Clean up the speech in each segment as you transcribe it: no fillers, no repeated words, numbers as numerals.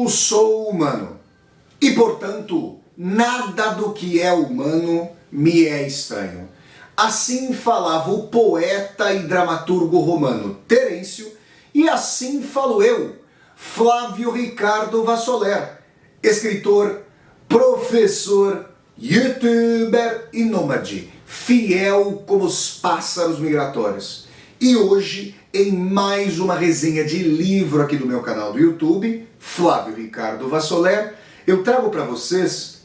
Eu sou humano e, portanto, nada do que é humano me é estranho. Assim falava o poeta e dramaturgo romano Terêncio, e assim falo eu, Flávio Ricardo Vassoler, escritor, professor, youtuber e nômade, fiel como os pássaros migratórios. E hoje, em mais uma resenha de livro aqui do meu canal do YouTube, Flávio Ricardo Vassoler, eu trago para vocês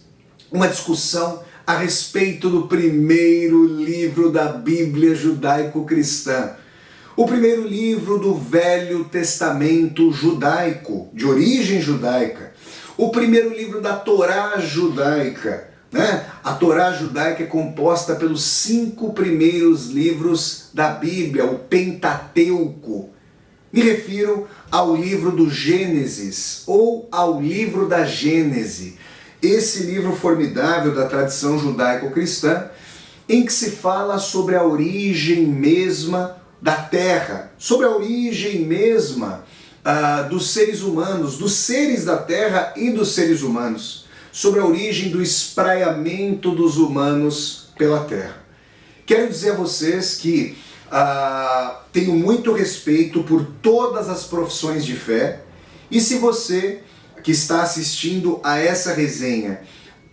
uma discussão a respeito do primeiro livro da Bíblia judaico-cristã. O primeiro livro do Velho Testamento judaico, de origem judaica. O primeiro livro da Torá judaica. A Torá judaica é composta pelos 5 primeiros livros da Bíblia, o Pentateuco. Me refiro ao livro do Gênesis ou ao livro da Gênese. Esse livro formidável da tradição judaico-cristã, em que se fala sobre a origem mesma da terra, sobre a origem mesma dos seres humanos, dos seres da terra e dos seres humanos, sobre a origem do espraiamento dos humanos pela terra. Quero dizer a vocês que tenho muito respeito por todas as profissões de fé, e se você que está assistindo a essa resenha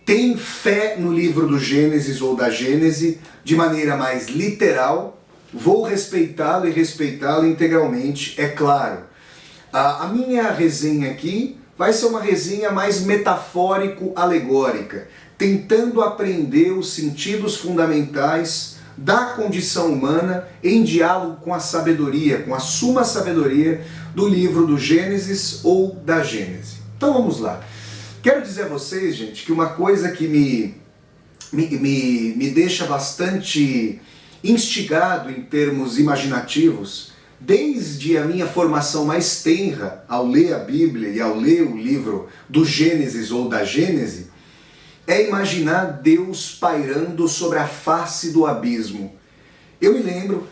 tem fé no livro do Gênesis ou da Gênese de maneira mais literal, vou respeitá-lo e respeitá-lo integralmente, é claro. A minha resenha aqui vai ser uma resenha mais metafórico-alegórica, tentando aprender os sentidos fundamentais da condição humana em diálogo com a sabedoria, com a suma sabedoria do livro do Gênesis ou da Gênese. Então vamos lá. Quero dizer a vocês, gente, que uma coisa que me deixa bastante instigado em termos imaginativos, desde a minha formação mais tenra ao ler a Bíblia e ao ler o livro do Gênesis ou da Gênese, é imaginar Deus pairando sobre a face do abismo. Eu me lembro,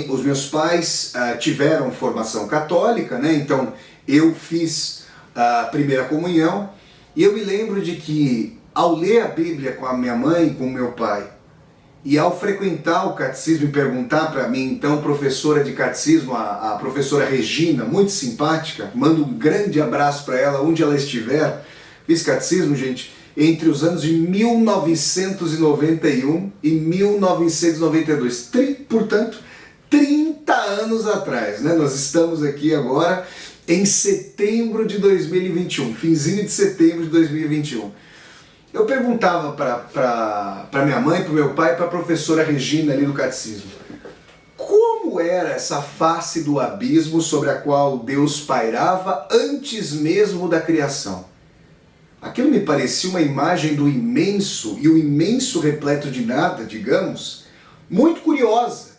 os meus pais tiveram formação católica, então eu fiz a primeira comunhão, e eu me lembro de que ao ler a Bíblia com a minha mãe e com o meu pai, e ao frequentar o catecismo e perguntar para mim, então, professora de catecismo, a professora Regina, muito simpática, mando um grande abraço para ela onde ela estiver. Fiz catecismo, gente, entre os anos de 1991 e 1992, portanto, 30 anos atrás, Nós estamos aqui agora em setembro de 2021, finzinho de setembro de 2021. Eu perguntava para minha mãe, para o meu pai, para a professora Regina ali no catecismo, como era essa face do abismo sobre a qual Deus pairava antes mesmo da criação? Aquilo me parecia uma imagem do imenso, e o imenso repleto de nada, digamos, muito curiosa,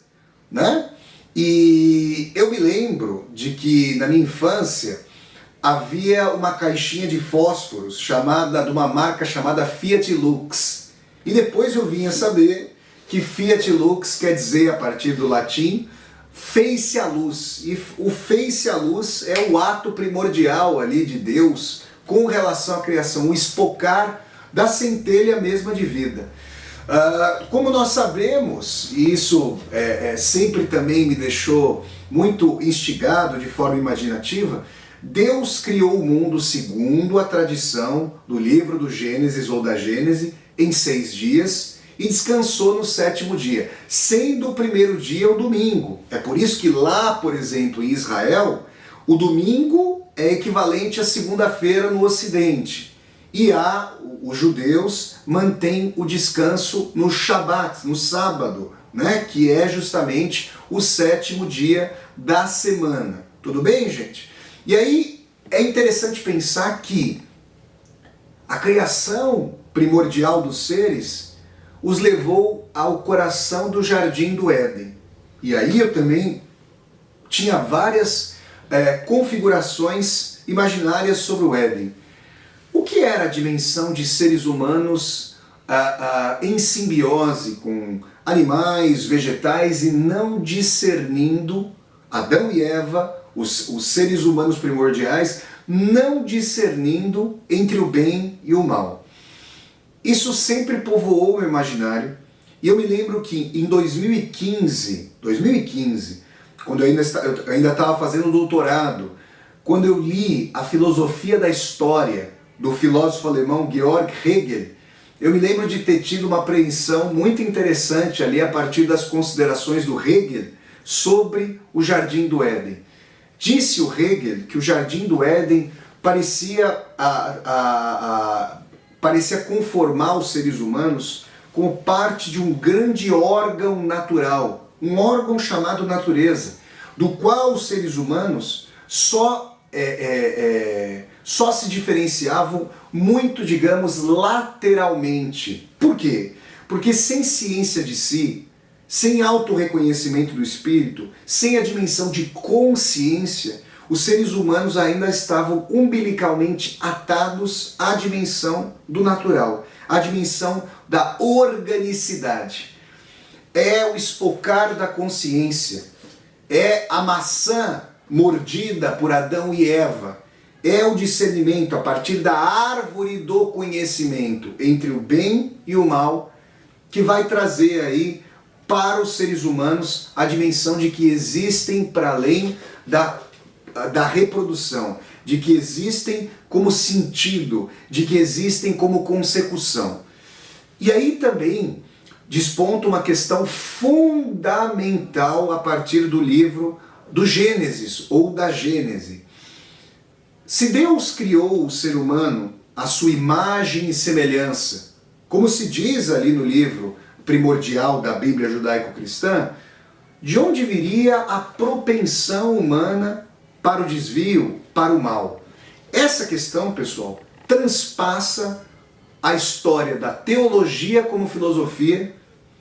E eu me lembro de que na minha infância havia uma caixinha de fósforos de uma marca chamada Fiat Lux. E depois eu vim a saber que Fiat Lux quer dizer, a partir do latim, fez-se a luz. E o fez-se a luz é o ato primordial ali de Deus com relação à criação, o espocar da centelha mesma de vida. Como nós sabemos, e isso sempre também me deixou muito instigado de forma imaginativa, Deus criou o mundo segundo a tradição do livro do Gênesis ou da Gênese em 6 dias e descansou no 7º dia, sendo o primeiro dia o domingo. É por isso que lá, por exemplo, em Israel, o domingo é equivalente à segunda-feira no Ocidente. E os judeus mantêm o descanso no Shabat, no sábado, que é justamente o 7º dia da semana. Tudo bem, gente? E aí é interessante pensar que a criação primordial dos seres os levou ao coração do jardim do Éden. E aí eu também tinha várias configurações imaginárias sobre o Éden. O que era a dimensão de seres humanos em simbiose com animais, vegetais e não discernindo Adão e Eva os seres humanos primordiais, não discernindo entre o bem e o mal. Isso sempre povoou o meu imaginário, e eu me lembro que em 2015, quando eu ainda estava fazendo doutorado, quando eu li a Filosofia da História do filósofo alemão Georg Hegel, eu me lembro de ter tido uma apreensão muito interessante ali a partir das considerações do Hegel sobre o Jardim do Éden. Disse o Hegel que o Jardim do Éden parecia conformar os seres humanos como parte de um grande órgão natural, um órgão chamado natureza, do qual os seres humanos só se diferenciavam muito, digamos, lateralmente. Por quê? Porque sem ciência de si, sem autorreconhecimento do espírito, sem a dimensão de consciência, os seres humanos ainda estavam umbilicalmente atados à dimensão do natural, à dimensão da organicidade. É o espocar da consciência, é a maçã mordida por Adão e Eva, é o discernimento a partir da árvore do conhecimento entre o bem e o mal, que vai trazer aí para os seres humanos a dimensão de que existem para além da reprodução, de que existem como sentido, de que existem como consecução. E aí também desponta uma questão fundamental a partir do livro do Gênesis ou da Gênese. Se Deus criou o ser humano à sua imagem e semelhança, como se diz ali no livro primordial da Bíblia judaico-cristã, de onde viria a propensão humana para o desvio, para o mal? Essa questão, pessoal, transpassa a história da teologia como filosofia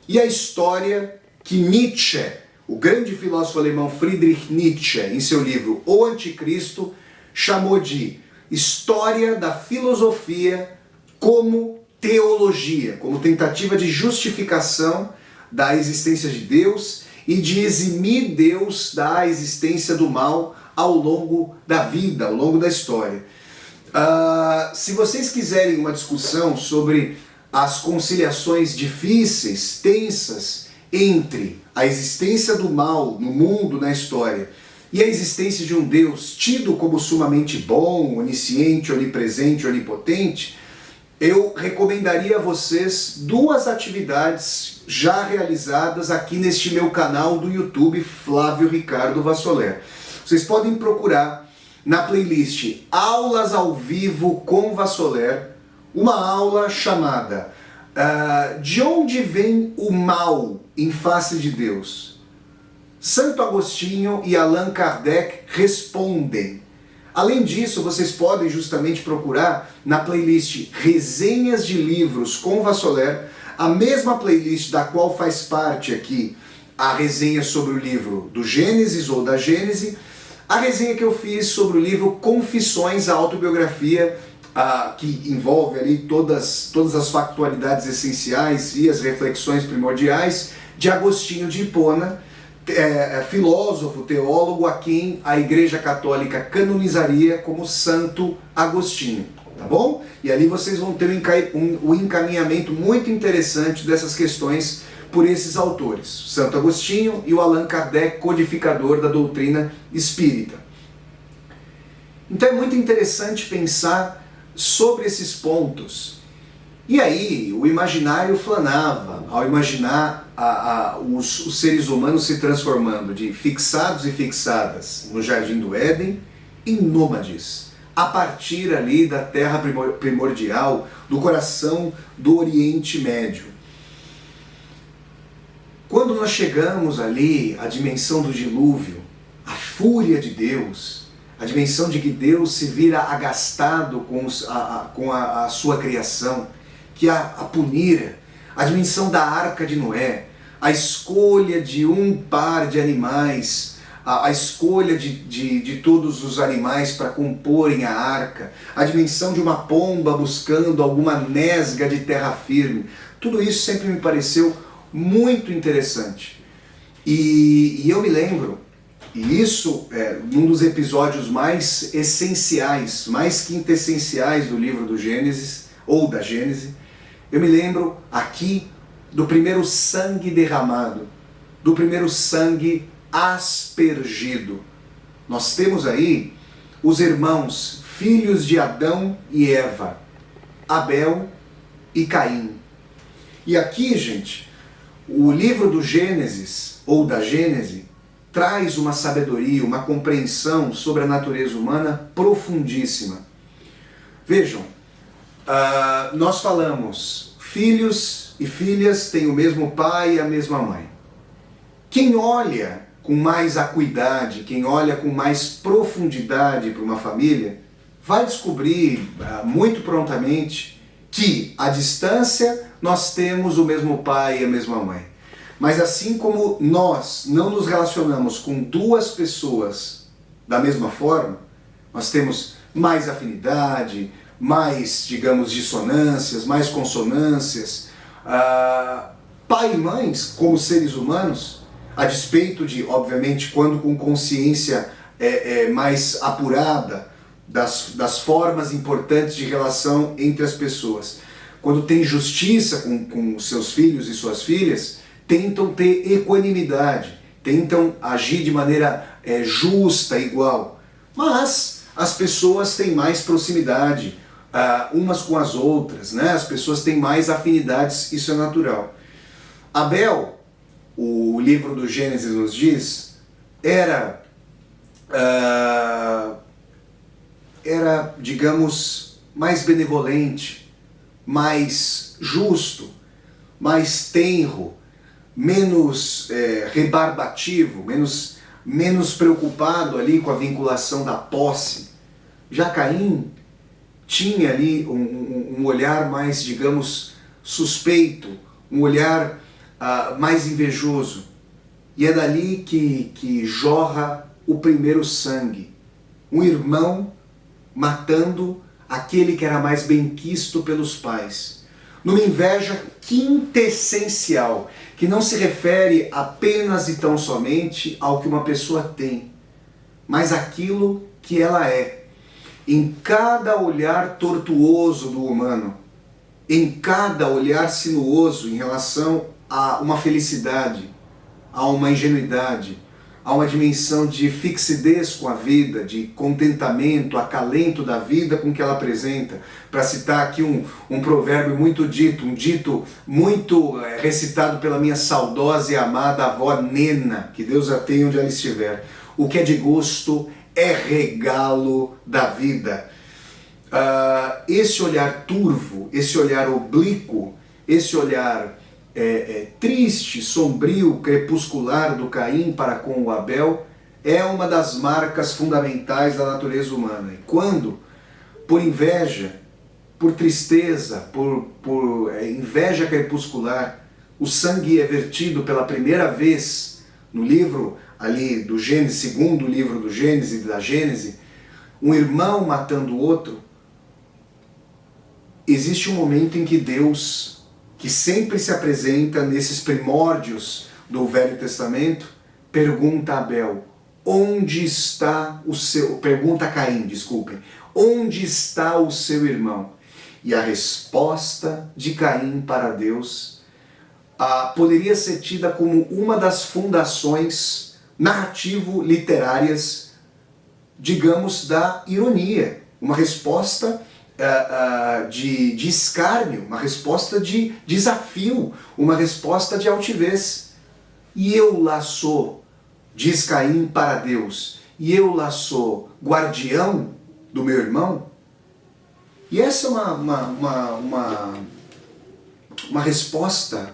e a história que Nietzsche, o grande filósofo alemão Friedrich Nietzsche, em seu livro O Anticristo, chamou de história da filosofia como teologia, como tentativa de justificação da existência de Deus e de eximir Deus da existência do mal ao longo da vida, ao longo da história. Se vocês quiserem uma discussão sobre as conciliações difíceis, tensas, entre a existência do mal no mundo, na história, e a existência de um Deus tido como sumamente bom, onisciente, onipresente, onipotente, eu recomendaria a vocês duas atividades já realizadas aqui neste meu canal do YouTube, Flávio Ricardo Vassoler. Vocês podem procurar na playlist Aulas ao Vivo com Vassoler, uma aula chamada De onde vem o mal em face de Deus? Santo Agostinho e Allan Kardec respondem. Além disso, vocês podem justamente procurar na playlist Resenhas de Livros com Vassoler, a mesma playlist da qual faz parte aqui a resenha sobre o livro do Gênesis ou da Gênese, a resenha que eu fiz sobre o livro Confissões, a autobiografia, que envolve ali todas as factualidades essenciais e as reflexões primordiais de Agostinho de Hipona, filósofo, teólogo, a quem a Igreja Católica canonizaria como Santo Agostinho, tá bom? E ali vocês vão ter um encaminhamento muito interessante dessas questões por esses autores, Santo Agostinho e o Allan Kardec, codificador da doutrina espírita. Então é muito interessante pensar sobre esses pontos. E aí o imaginário flanava ao imaginar os seres humanos se transformando de fixados e fixadas no Jardim do Éden em nômades, a partir ali da terra primordial, do coração do Oriente Médio. Quando nós chegamos ali à dimensão do dilúvio, a fúria de Deus, a dimensão de que Deus se vira agastado com a sua criação, que a punira, a dimensão da Arca de Noé, a escolha de um par de animais, a escolha de todos os animais para comporem a arca, a dimensão de uma pomba buscando alguma nesga de terra firme, tudo isso sempre me pareceu muito interessante. E eu me lembro E isso é um dos episódios mais essenciais, mais quintessenciais do livro do Gênesis, ou da Gênese. Eu me lembro aqui do primeiro sangue derramado, do primeiro sangue aspergido. Nós temos aí os irmãos, filhos de Adão e Eva, Abel e Caim. E aqui, gente, o livro do Gênesis, ou da Gênese, traz uma sabedoria, uma compreensão sobre a natureza humana profundíssima. Vejam, nós falamos, filhos e filhas têm o mesmo pai e a mesma mãe. Quem olha com mais acuidade, quem olha com mais profundidade para uma família, vai descobrir muito prontamente que, à distância, nós temos o mesmo pai e a mesma mãe. Mas assim como nós não nos relacionamos com duas pessoas da mesma forma, nós temos mais afinidade, mais, digamos, dissonâncias, mais consonâncias. Pai e mães, como seres humanos, a despeito de, obviamente, quando com consciência mais apurada das formas importantes de relação entre as pessoas, quando tem justiça com seus filhos e suas filhas, tentam ter equanimidade, tentam agir de maneira justa, igual. Mas as pessoas têm mais proximidade umas com as outras, né? As pessoas têm mais afinidades, isso é natural. Abel, o livro do Gênesis nos diz, era, digamos, mais benevolente, mais justo, mais tenro, menos rebarbativo, menos preocupado ali com a vinculação da posse. Já Caim tinha ali um olhar mais, digamos, suspeito, um olhar mais invejoso. E é dali que jorra o primeiro sangue. Um irmão matando aquele que era mais benquisto pelos pais. Numa inveja quintessencial, que não se refere apenas e tão somente ao que uma pessoa tem, mas aquilo que ela é. Em cada olhar tortuoso do humano, em cada olhar sinuoso em relação a uma felicidade, a uma ingenuidade, a uma dimensão de fixidez com a vida, de contentamento, acalento da vida com que ela apresenta. Para citar aqui um provérbio muito dito, um dito muito recitado pela minha saudosa e amada avó Nena, que Deus a tenha onde ela estiver. O que é de gosto é regalo da vida. Esse olhar turvo, esse olhar oblíquo, esse olhar triste, sombrio, crepuscular do Caim para com o Abel é uma das marcas fundamentais da natureza humana. E quando, por inveja, por tristeza, por inveja crepuscular, o sangue é vertido pela primeira vez no livro ali do Gênesis, segundo livro do Gênesis e da Gênese, um irmão matando o outro, existe um momento em que Deus, que sempre se apresenta nesses primórdios do Velho Testamento, pergunta a Abel, onde está o seu... Pergunta a Caim, desculpem, onde está o seu irmão? E a resposta de Caim para Deus poderia ser tida como uma das fundações narrativo-literárias, digamos, da ironia. Uma resposta de escárnio, uma resposta de desafio, uma resposta de altivez. E eu lá sou, diz Caim para Deus, e eu lá sou guardião do meu irmão? E essa é uma resposta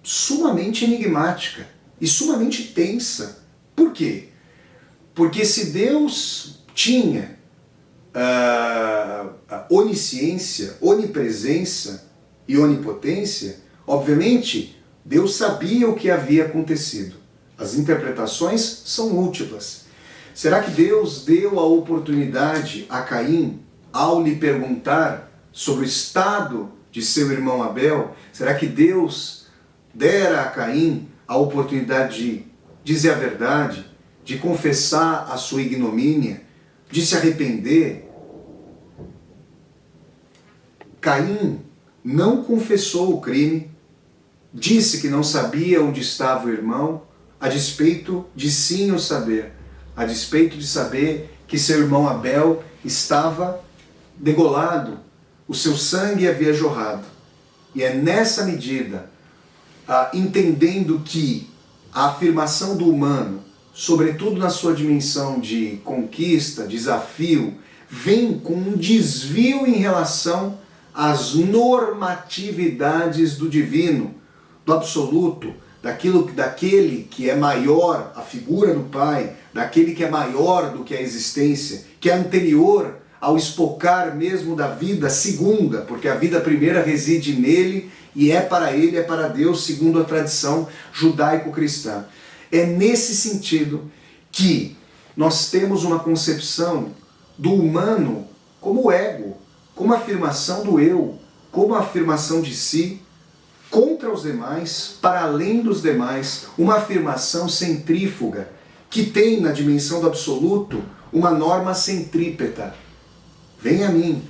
sumamente enigmática e sumamente tensa. Por quê? Porque se Deus tinha onisciência, onipresença e onipotência, obviamente Deus sabia o que havia acontecido. As interpretações são múltiplas. Será que Deus deu a oportunidade a Caim ao lhe perguntar sobre o estado de seu irmão Abel? Será que Deus dera a Caim a oportunidade de dizer a verdade, de confessar a sua ignomínia, de se arrepender, Caim não confessou o crime, disse que não sabia onde estava o irmão, a despeito de sim o saber, a despeito de saber que seu irmão Abel estava degolado, o seu sangue havia jorrado. E é nessa medida, entendendo que a afirmação do humano, sobretudo na sua dimensão de conquista, desafio, vem com um desvio em relação às normatividades do divino, do absoluto, daquele que é maior, a figura do Pai, daquele que é maior do que a existência, que é anterior ao espocar mesmo da vida segunda, porque a vida primeira reside nele e é para ele, é para Deus, segundo a tradição judaico-cristã. É nesse sentido que nós temos uma concepção do humano como ego, como afirmação do eu, como afirmação de si, contra os demais, para além dos demais, uma afirmação centrífuga, que tem na dimensão do absoluto uma norma centrípeta. Venha a mim,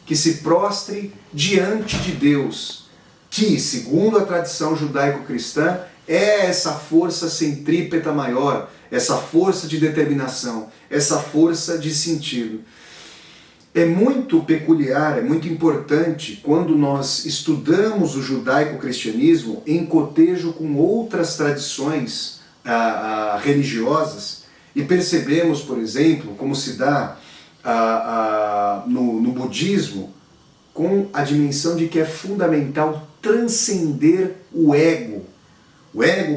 que se prostre diante de Deus, que, segundo a tradição judaico-cristã, é essa força centrípeta maior, essa força de determinação, essa força de sentido. É muito peculiar, é muito importante quando nós estudamos o judaico-cristianismo em cotejo com outras tradições religiosas e percebemos, por exemplo, como se dá no budismo, com a dimensão de que é fundamental transcender o ego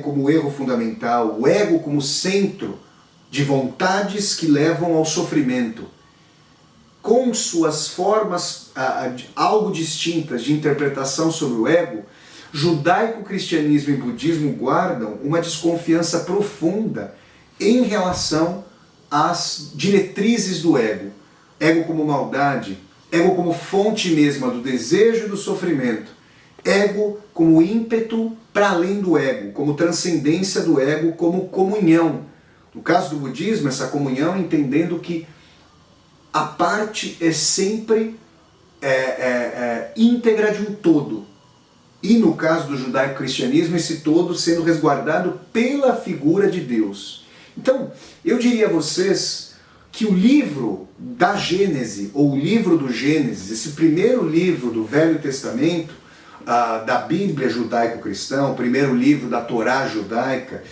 como erro fundamental, o ego como centro de vontades que levam ao sofrimento, com suas formas algo distintas de interpretação sobre o ego. Judaico-cristianismo e budismo guardam uma desconfiança profunda em relação às diretrizes do ego. Ego como maldade, ego como fonte mesma do desejo e do sofrimento, ego como ímpeto para além do ego, como transcendência do ego, como comunhão. No caso do budismo, essa comunhão entendendo que a parte é sempre íntegra de um todo. E no caso do judaico-cristianismo, esse todo sendo resguardado pela figura de Deus. Então, eu diria a vocês que o livro da Gênese, ou o livro do Gênesis, esse primeiro livro do Velho Testamento, da Bíblia judaico-cristã, o primeiro livro da Torá judaica,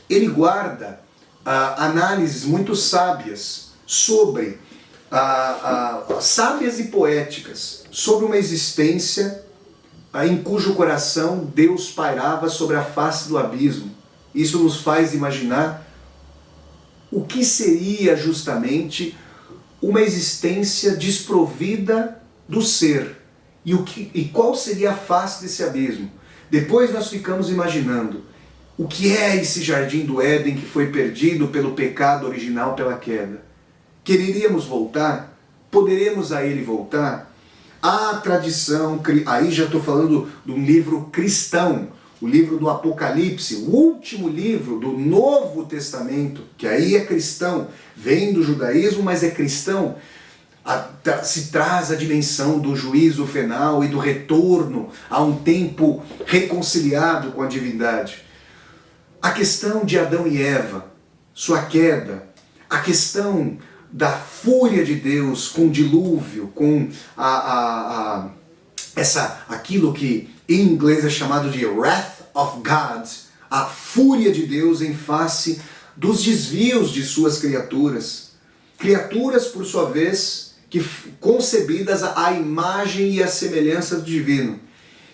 ele guarda análises muito sábias sobre sábias e poéticas sobre uma existência em cujo coração Deus pairava sobre a face do abismo. Isso nos faz imaginar o que seria justamente uma existência desprovida do ser e qual seria a face desse abismo. Depois nós ficamos imaginando o que é esse jardim do Éden que foi perdido pelo pecado original, pela queda. Quereríamos voltar? Poderemos a ele voltar? A tradição, aí já estou falando de um livro cristão, o livro do Apocalipse, o último livro do Novo Testamento, que aí é cristão, vem do judaísmo, mas é cristão, se traz a dimensão do juízo final e do retorno a um tempo reconciliado com a divindade. A questão de Adão e Eva, sua queda, a questão da fúria de Deus com o dilúvio, com aquilo que em inglês é chamado de wrath of God, a fúria de Deus em face dos desvios de suas criaturas. Criaturas, por sua vez, concebidas à imagem e à semelhança do divino.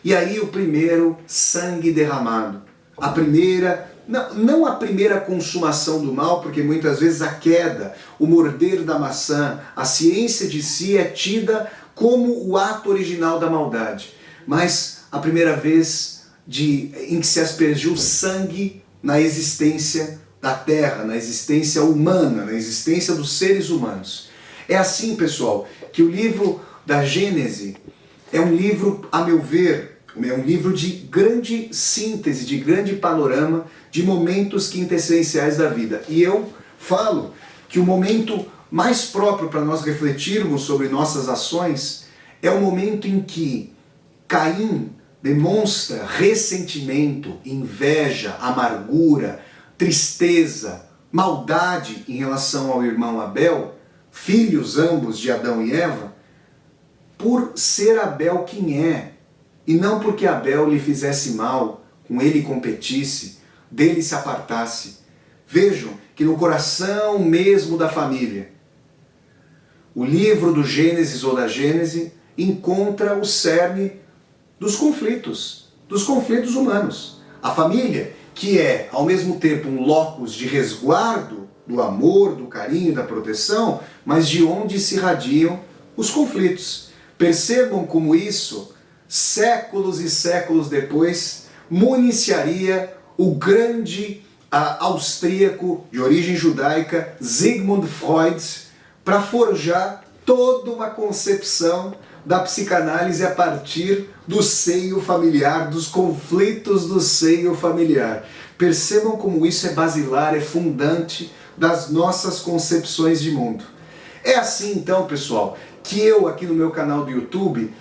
E aí o primeiro sangue derramado. A primeira, não a primeira consumação do mal, porque muitas vezes a queda, o morder da maçã, a ciência de si é tida como o ato original da maldade. Mas a primeira vez em que se aspergiu sangue na existência da Terra, na existência humana, na existência dos seres humanos. É assim, pessoal, que o livro da Gênese é um livro, a meu ver, é um livro de grande síntese, de grande panorama, de momentos quintessenciais da vida. E eu falo que o momento mais próprio para nós refletirmos sobre nossas ações é o momento em que Caim demonstra ressentimento, inveja, amargura, tristeza, maldade em relação ao irmão Abel, filhos ambos de Adão e Eva, por ser Abel quem é, e não porque Abel lhe fizesse mal, com ele competisse, dele se apartasse. Vejam que no coração mesmo da família, o livro do Gênesis ou da Gênese encontra o cerne dos conflitos humanos. A família, que é ao mesmo tempo um locus de resguardo do amor, do carinho, da proteção, mas de onde se irradiam os conflitos. Percebam como isso, séculos e séculos depois, municiaria o grande austríaco de origem judaica Sigmund Freud para forjar toda uma concepção da psicanálise a partir do seio familiar, dos conflitos do seio familiar. Percebam como isso é basilar, é fundante das nossas concepções de mundo. É assim então, pessoal, que eu aqui no meu canal do YouTube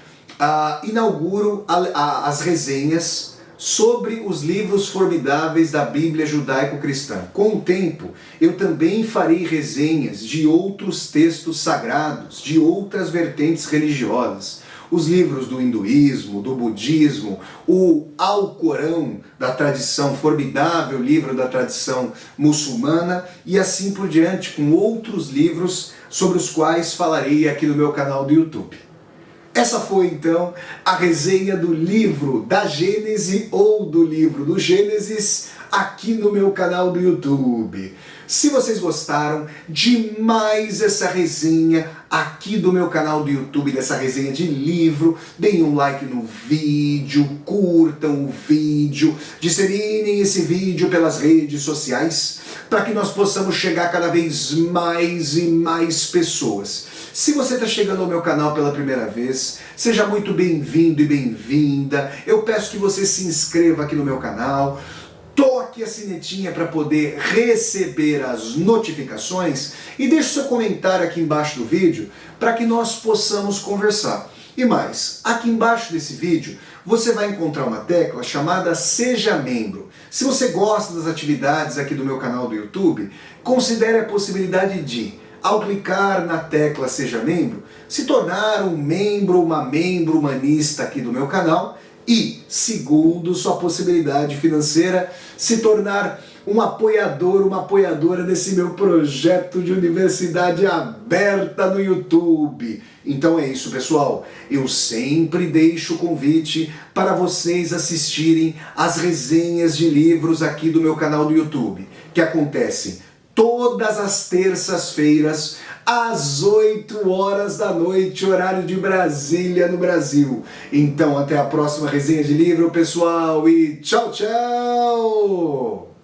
inauguro as resenhas sobre os livros formidáveis da Bíblia judaico-cristã. Com o tempo, eu também farei resenhas de outros textos sagrados, de outras vertentes religiosas. Os livros do hinduísmo, do budismo, o Alcorão, da tradição, formidável livro da tradição muçulmana, e assim por diante, com outros livros sobre os quais falarei aqui no meu canal do YouTube. Essa foi então a resenha do livro da Gênese ou do livro do Gênesis aqui no meu canal do YouTube. Se vocês gostaram demais essa resenha aqui do meu canal do YouTube, dessa resenha de livro, deem um like no vídeo, curtam o vídeo, disseminem esse vídeo pelas redes sociais para que nós possamos chegar cada vez mais e mais pessoas. Se você está chegando ao meu canal pela primeira vez, seja muito bem-vindo e bem-vinda. Eu peço que você se inscreva aqui no meu canal, toque a sinetinha para poder receber as notificações e deixe seu comentário aqui embaixo do vídeo para que nós possamos conversar. E mais, aqui embaixo desse vídeo você vai encontrar uma tecla chamada Seja Membro. Se você gosta das atividades aqui do meu canal do YouTube, considere a possibilidade de, ao clicar na tecla Seja Membro, se tornar um membro, uma membro humanista aqui do meu canal e, segundo sua possibilidade financeira, se tornar um apoiador, uma apoiadora desse meu projeto de universidade aberta no YouTube. Então é isso, pessoal. Eu sempre deixo o convite para vocês assistirem às resenhas de livros aqui do meu canal do YouTube, que acontecem todas as terças-feiras, às 8 horas da noite, horário de Brasília, no Brasil. Então, até a próxima resenha de livro, pessoal, e tchau, tchau!